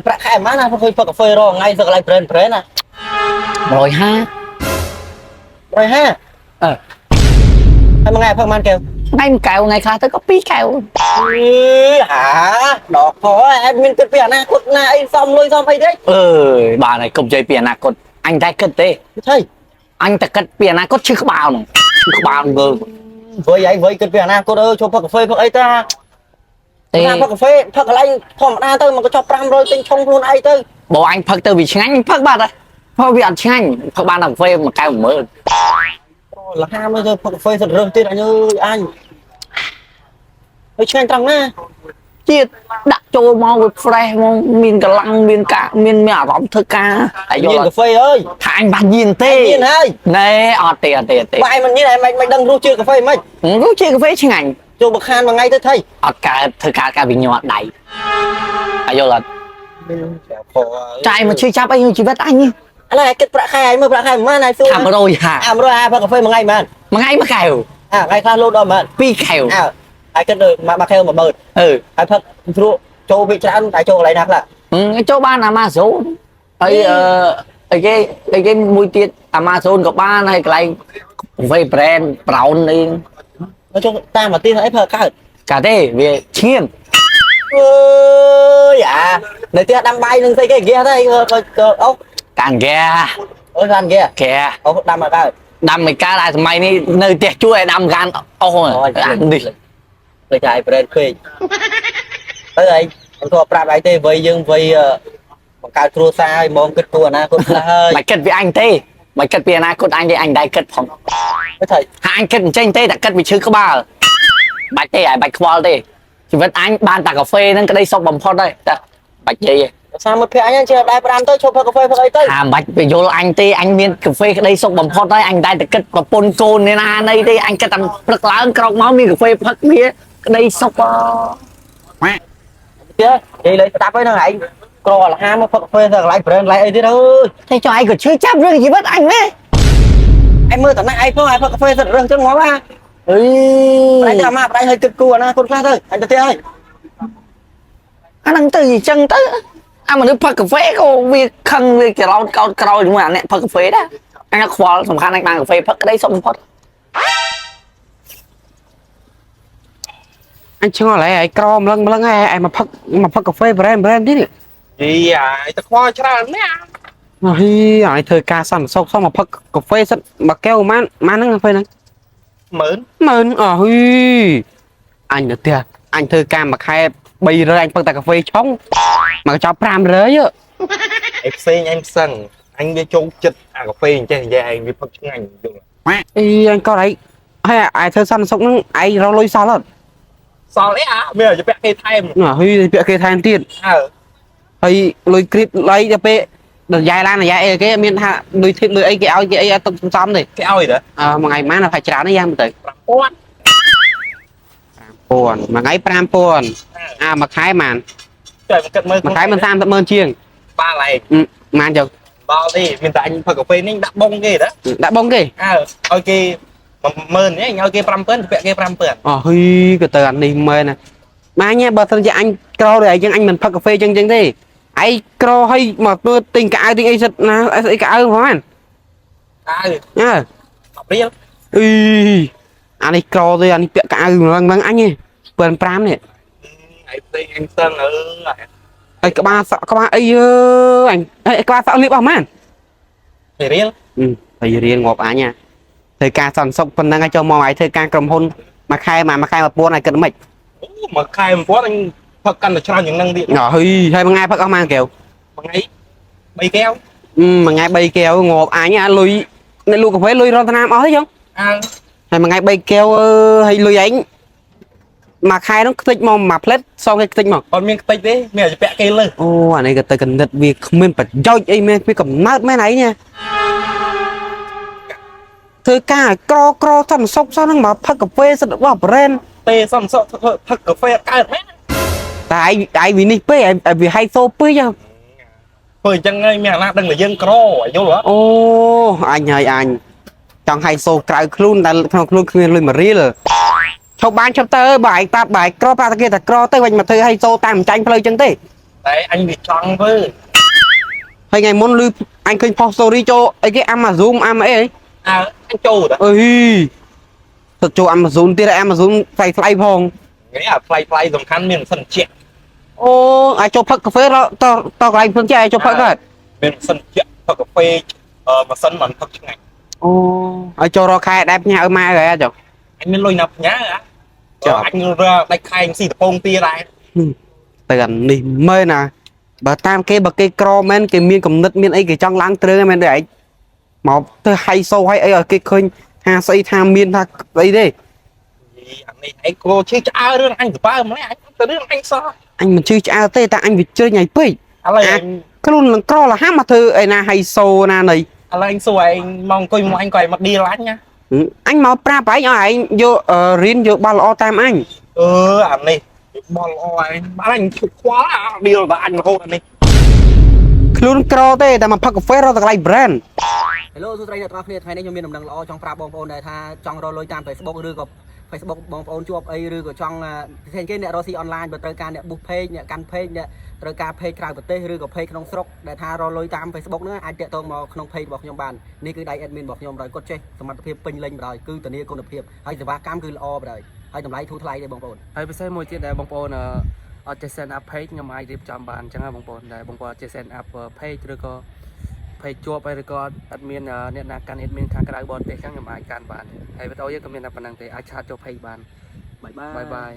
ប្រាក់ខែប៉ុន្មានណាធ្វើផឹកកាហ្វេរងថ្ងៃសឹកកន្លែងប្រេនណា150 150អឺហើយមួយថ្ងៃផឹកប៉ុន្មានកែវថ្ងៃមួយកែវថ្ងៃខ្លះទៅក៏2កែវហាដកខអែមានគិតពីអនាគតណាអីសំលុយសំអីទេអើយបាទហើយកុំនិយាយពីអនាគតអញតែគិតទេថៃអញតែគិតពីអនាគតឈឺក្បាលហ្នឹងឈឺក្បាលងើវើយឯងវើយគិតពីអនាគតចូលផឹកកាហ្វេផឹកអីតាទេផឹកកាហ្វេផឹកកន្លែងធម្មតាទៅមកក៏ចុះ500ទិញឆុងខ្លួនឯងទៅបើអញផឹកទៅវាឆ្ងាញ់ផឹកបាត់ហើយព្រោះវាអត់ឆ្ងាញ់ផឹកបានតែកាហ្វេមួយកែវ10000លហាមើលទៅផឹកកាហ្វេសិតរើសទៀតអញអើយអញហើយឆ្ងាញ់ត្រង់ណាជាតិដាក់ចូលមកវា fresh មកមានកម្លាំងមានការមានអារម្មណ៍ធ្វើការហើយយកកាហ្វេអើយថាអញបានញៀនទេញៀនហើយណែអត់ទេបាយមិនញៀនហើយមិនដឹងរសជាតិកាហ្វេមិនរសជាតិកាហ្វេឆ្ងាញ់ចូលបខានមួយថ្ងៃទៅថៃអត់កើតធ្វើការការវិញ្ញាណដៃហើយយកអត់ចាយមកជួយចាប់អីជីវិតអញឥឡូវឯងគិតប្រាក់ខែឯងមើលប្រាក់ខែប៉ុន្មានហើយសួរ550 550ផឹកកាហ្វេមួយថ្ងៃប៉ុន្មានមួយថ្ងៃមួយកែវថ្ងៃខ្លះលោតដល់ប៉ុន្មាន2កែវហើយគិតមកកែវ10000ហើយផឹកជ្រក់ចូលវាច្រើនតែចូលកន្លែងណាខ្លះចូលបាន Amazon ហើយអីគេមួយទៀត Amazon ក៏បានហើយកន្លែង Wave brand Brown នេះមកចូលតាមមកទៀតអីផឹកកើតទេវាឈៀនអើយអានៅផ្ទះដាំបាយនឹងស្អីគេហ្គាសទៅអូកានហ្គាអូកានហ្គាអូដាំមកកើតដាំមិនកើតតែសម័យនេះនៅផ្ទះជួយឲ្យដាំកានអស់នេះទៅចាយប្រេនពេកទៅអីមិនធေါ်ប្រាប់អីទេវ័យយើងវ័យបង្កើតគ្រួសារឲ្យមកគិតគូរអនាគតខ្លះហើយមិនគិតពីអញទេមិនគិតពីអនាគតអញទេអញដែរគិតផងទៅអញគិតអញ្ចឹងទេតែគិតពីឈឺក្បាលបាច់ទេឲ្យបាច់ខ្វល់ទេជីវិតអញបានតែកាហ្វេហ្នឹងក្តីសុខបំផុតហើយតែបាច់និយាយសាមិត្តភ័ក្ដិអញចេះដែរ5ទៅឈប់ផឹកកាហ្វេផឹកអីទៅមិនបាច់ទៅយល់អញទេអញមានកាហ្វេក្តីសុខបំផុតហើយអញតែគិតប្រពន្ធកូននេះណាណីទេអញគិតតែព្រឹកឡើងក្រោកមកមានកាហ្វេផឹកវាក្តីសុខម៉ាក់ទៀតនិយាយលេងស្ដាប់ហើយហ្នឹងឯងក្រលហាមកផឹកកាហ្វេទៅកន្លែង brand កន្លែងអីទៀតអើយតែចុះឯងក៏ឈឺចាប់រឿងជីវិតអញមែនឯងមើលតំណែងឯងផងឯងផឹកកាហ្វេសិតរើសចឹងមកហ่าអីប្រែតែមកប្រែឲ្យគិតគូរអនាគតខ្លះទៅអញទៅទៀតហើយអាហ្នឹងទៅអញ្ចឹងទៅអាមនុស្សផឹកកាហ្វេក៏វាខឹងវាច្រឡោតកោតក្រោយជាមួយអាអ្នកផឹកកាហ្វេដែរអញខ្វល់សំខាន់អញបានកាហ្វេផឹកក្តីសុខបំផុតanh chưa nói lại crom lưng lưng ai mà phật cà phê brand tí gì à ta khoa cho ra nè hi ai thời ca sẵn xong mà phật cà phê sẵn mà kêu man nó cà phê này mớn hi anh được tiền anh thời ca mà khai bây giờ anh phật cà phê chóng mà cho pram rơi á em xem anh sẵn anh đi chung chích cà phê chơi về anh đi phật ngành đi anh có đấy hay ai thời sẵn xong nó ai rau lôi sao lắm sao đấy à bây giờ cho bé cây thay huy bé cây thay tiền hay lôi clip lấy cho bé được dài lan là dài cái miền hạ lôi thịt lôi ấy cái ao tông xóm này cái ao gì đó một ngày má là phải trả nó ra một tỷ buồn mà ngay pram buồn mà khai màn mà khai mình tham tận mơn chiêng ba này màn chồng bao đi mình tại anh phật cà phê nên đã bông kì đó đã bông kì ok mơn nhé nhau kia pram pơn vẽ kia pram pơn huy cái tờ anh đi mơn nè má nhé bờ thân cho anh cro rồi nhưng anh mình phật cà phê chân chân đi ai cro hay mà tôi tình cả ai tình ai sật na ai cả ơn hả nhá học đi anh đi cro rồi anh vẽ cả ơn vâng anh nhé bền pram này anh sơn ấy các ba ấy anh các ba sao liệp không anh thì riêng thì riêng ngọc á nha thời ca sản xuất phần năng cho mò ấy thời ca cầm hôn mà khai mà buôn này cần mệt mà khai một phút anh phật căn là cho những năng điện nhỏ hơi hay mà ngay phật mang kèo mà ngay bay keo mà ngay bay keo ngọc á nha lùi nên luôn có phải lùi ra nam ó thấy không hay mà ngay bay keo hay lùi ánh mà khai nó thích mà plate sau cái thích mà còn miếng tích đấy mẹจะแปะcâyเลยanh này cái cần đặt việc mình phải cho ấy mình cầm mát mấy này nha thời ca cro thằng sốc sao nó mà phật cà phê sao được vào brand tê xong sợ phật cà phê cay hết tại ai vì này phê vì hay xô phê chứ phơi chân ngay mẹ là đừng là dân cro ở vô đó anh ơi anh trong hay xô cài luôn là không luôn mà riêng rồi chụp ban chụp tơ bài ta bài cro ta kia ta cro tới mình mà thôi hay xô tam tranh phơi chân thế đấy anh bị choáng với hay ngày món lưu anh kênh post story cho ấy cái Amazon ấy à anh trâu đó ơi thật cho Amazon tiền Amazon phải fly phong nghĩa là fly dùng khăn miền sân chuyện ô ai cho phật cà phê đó tao lại phương chạy cho phật rồi miền sân chuyện hoặc cà phê mà sân mình thật ngày ô ai cho ro khai đẹp nhà ở mai rồi chồng anh mới lôi nạp nhá anh ra đánh khai anh xì tập phong tia lại từ gần đi mê nè bà tam cái bà cái cro men cái miên cầm nứt miên ấy cái trong láng trưa men để mà tôi hay sâu hay ấy ở cái khơi hà xây tham miên tha ấy đi anh này thấy cô chơi chả đứa anh từ ba mấy anh từ đứa anh sao anh mình chơi chả tê ta anh bị chơi nhảy pì anh cái luôn là cro là hát mà thư ấy na hay sâu na này anh xui anh mong coi anh quay mặt đi lát nhá anh mau pra phải nhỏ anh vô riêng vô ba lo tam anh anh này bò lo anh chụp quá đi rồi anh hôn anh này ខ្លួនក្រទេតែមកផឹកកាហ្វេរកតម្លៃ brand Hello សួស្តីអ្នកទាំងអស់គ្នាថ្ងៃនេះខ្ញុំមានដំណឹងល្អចង់ប្រាប់បងប្អូនដែរថាចង់រកលុយតាម Facebook ឬក៏ Facebook បងប្អូនជួបអីឬក៏ចង់ពិសេសគេអ្នករកស៊ីអនឡាញបើត្រូវការអ្នក book page អ្នកកាន់ page អ្នកត្រូវការ page ក្រៅប្រទេសឬក៏ page ក្នុងស្រុកដែលថារកលុយតាម Facebook ហ្នឹងអាចតាក់ទងមកក្នុង page របស់ខ្ញុំបាននេះគឺដៃ admin របស់ខ្ញុំដោយគាត់ចេះសមត្ថភាពពេញលេញបណ្ដោយគឺធានាគុណភាពហើយសេវាកម្មគឺល្អបណ្ដោយហើយតម្លៃធូរថ្លៃទេបងប្អូន ហើយពិសេសមួយទៀតដែលបងប្អូនអត់ចេះ send up page ខ្ញុំអាចរៀបចំបានអញ្ចឹងបងប្អូនដែលបងប្អូនអត់ចេះ send up page ឬក៏ page ជាប់ហើយឬក៏អត់មានអ្នកណាកាន់ admin ខាងក្រៅបរទេសអញ្ចឹងខ្ញុំអាចកាន់បានហើយវីដេអូយើងក៏មានតែប៉ុណ្្នឹងទេអាចឆាតចូល page បាន បាយបាយ បាយបាយ